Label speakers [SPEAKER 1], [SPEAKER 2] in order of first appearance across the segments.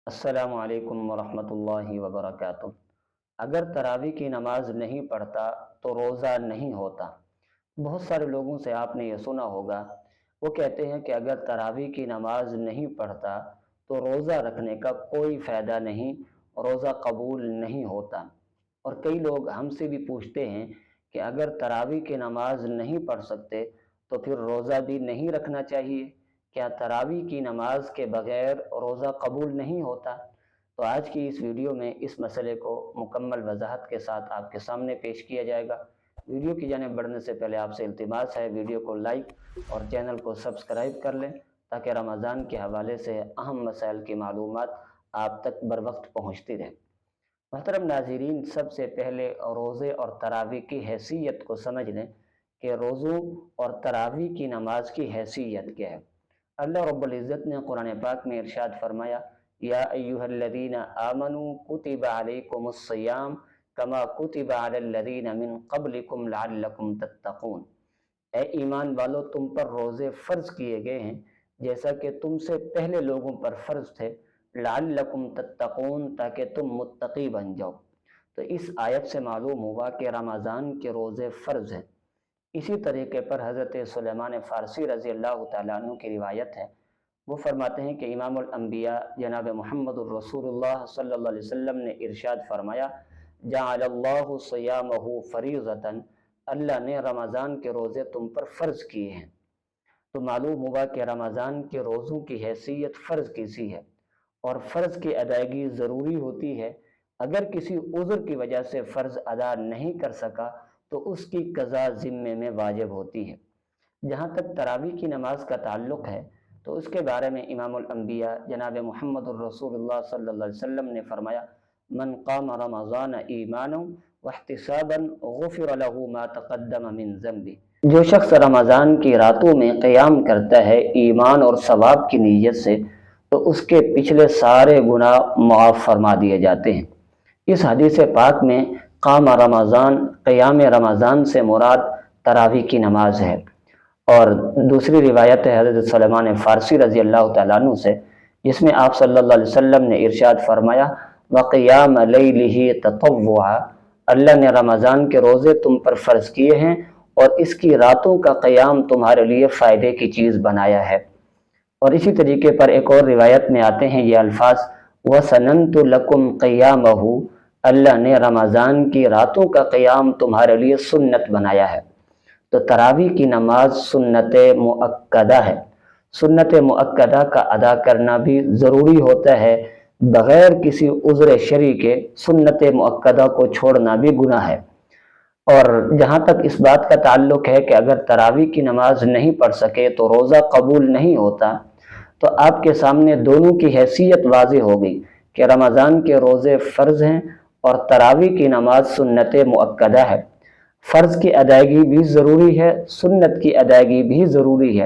[SPEAKER 1] السلام علیکم ورحمۃ اللہ وبرکاتہ۔ اگر تراویح کی نماز نہیں پڑھتا تو روزہ نہیں ہوتا۔ بہت سارے لوگوں سے آپ نے یہ سنا ہوگا، وہ کہتے ہیں کہ اگر تراویح کی نماز نہیں پڑھتا تو روزہ رکھنے کا کوئی فائدہ نہیں، روزہ قبول نہیں ہوتا۔ اور کئی لوگ ہم سے بھی پوچھتے ہیں کہ اگر تراویح کی نماز نہیں پڑھ سکتے تو پھر روزہ بھی نہیں رکھنا چاہیے؟ کیا تراویح کی نماز کے بغیر روزہ قبول نہیں ہوتا؟ تو آج کی اس ویڈیو میں اس مسئلے کو مکمل وضاحت کے ساتھ آپ کے سامنے پیش کیا جائے گا۔ ویڈیو کی جانب بڑھنے سے پہلے آپ سے التماس ہے ویڈیو کو لائک اور چینل کو سبسکرائب کر لیں تاکہ رمضان کے حوالے سے اہم مسائل کی معلومات آپ تک بر وقت پہنچتی رہے۔ محترم ناظرین، سب سے پہلے روزے اور تراویح کی حیثیت کو سمجھ لیں کہ روزوں اور تراویح کی نماز کی حیثیت کیا ہے۔ اللہ رب العزت نے قرآن پاک میں ارشاد فرمایا، یا ایہا الذین آمنوا کتب علیکم الصیام کما کتب علی الذین من قبلکم لعلکم تتقون۔ اے ایمان والو، تم پر روزے فرض کیے گئے ہیں جیسا کہ تم سے پہلے لوگوں پر فرض تھے، لعلکم تتقون، تاکہ تم متقی بن جاؤ۔ تو اس آیت سے معلوم ہوا کہ رمضان کے روزے فرض ہیں۔ اسی طریقے پر حضرت سلیمان فارسی رضی اللہ تعالیٰ عنہ کی روایت ہے، وہ فرماتے ہیں کہ امام الانبیاء جناب محمد الرسول اللہ صلی اللہ علیہ وسلم نے ارشاد فرمایا، جعل اللہ صیامہ فریضۃ، اللہ نے رمضان کے روزے تم پر فرض کیے ہیں۔ تو معلوم ہوا کہ رمضان کے روزوں کی حیثیت فرض کی سی ہے، اور فرض کی ادائیگی ضروری ہوتی ہے۔ اگر کسی عذر کی وجہ سے فرض ادا نہیں کر سکا تو اس کی قضا ذمے میں واجب ہوتی ہے۔ جہاں تک تراویح کی نماز کا تعلق ہے تو اس کے بارے میں امام الانبیاء جناب محمد الرسول اللہ صلی اللہ علیہ وسلم نے فرمایا، من قام رمضان ایمانا واحتسابا غفر له ما تقدم من ذنبه۔ جو شخص رمضان کی راتوں میں قیام کرتا ہے ایمان اور ثواب کی نیت سے تو اس کے پچھلے سارے گناہ معاف فرما دیے جاتے ہیں۔ اس حدیث پاک میں قام رمضان، قیام رمضان سے مراد تراویح کی نماز ہے۔ اور دوسری روایت ہے حضرت سلیمان فارسی رضی اللہ تعالیٰ عنہ سے، جس میں آپ صلی اللہ علیہ وسلم نے ارشاد فرمایا، وَقِيَامَ لَيْلِهِ تَطَوُّعًا، اللہ نے رمضان کے روزے تم پر فرض کیے ہیں اور اس کی راتوں کا قیام تمہارے لیے فائدے کی چیز بنایا ہے۔ اور اسی طریقے پر ایک اور روایت میں آتے ہیں یہ الفاظ، وَسَنَنْتُ لَكُمْ قِيَامَهُ، اللہ نے رمضان کی راتوں کا قیام تمہارے لیے سنت بنایا ہے۔ تو تراویح کی نماز سنت مؤکدہ ہے۔ سنت مؤکدہ کا ادا کرنا بھی ضروری ہوتا ہے، بغیر کسی عذر شرعی کے سنت مؤکدہ کو چھوڑنا بھی گناہ ہے۔ اور جہاں تک اس بات کا تعلق ہے کہ اگر تراویح کی نماز نہیں پڑھ سکے تو روزہ قبول نہیں ہوتا، تو آپ کے سامنے دونوں کی حیثیت واضح ہو گئی کہ رمضان کے روزے فرض ہیں اور تراویح کی نماز سنت مؤکدہ ہے۔ فرض کی ادائیگی بھی ضروری ہے، سنت کی ادائیگی بھی ضروری ہے۔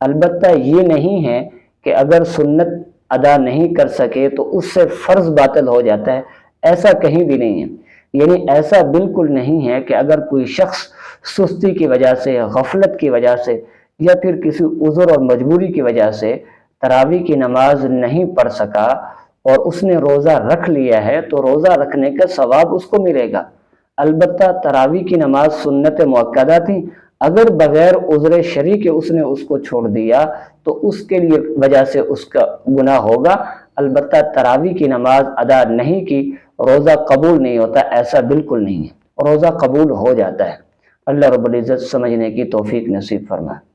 [SPEAKER 1] البتہ یہ نہیں ہے کہ اگر سنت ادا نہیں کر سکے تو اس سے فرض باطل ہو جاتا ہے، ایسا کہیں بھی نہیں ہے۔ یعنی ایسا بالکل نہیں ہے کہ اگر کوئی شخص سستی کی وجہ سے، غفلت کی وجہ سے یا پھر کسی عذر اور مجبوری کی وجہ سے تراویح کی نماز نہیں پڑھ سکا اور اس نے روزہ رکھ لیا ہے تو روزہ رکھنے کا ثواب اس کو ملے گا۔ البتہ تراویح کی نماز سنت مؤکدہ تھی، اگر بغیر عذر شرعی کے اس نے اس کو چھوڑ دیا تو اس کے لیے وجہ سے اس کا گناہ ہوگا۔ البتہ تراویح کی نماز ادا نہیں کی، روزہ قبول نہیں ہوتا، ایسا بالکل نہیں ہے، روزہ قبول ہو جاتا ہے۔ اللہ رب العزت سمجھنے کی توفیق نصیب فرمائے۔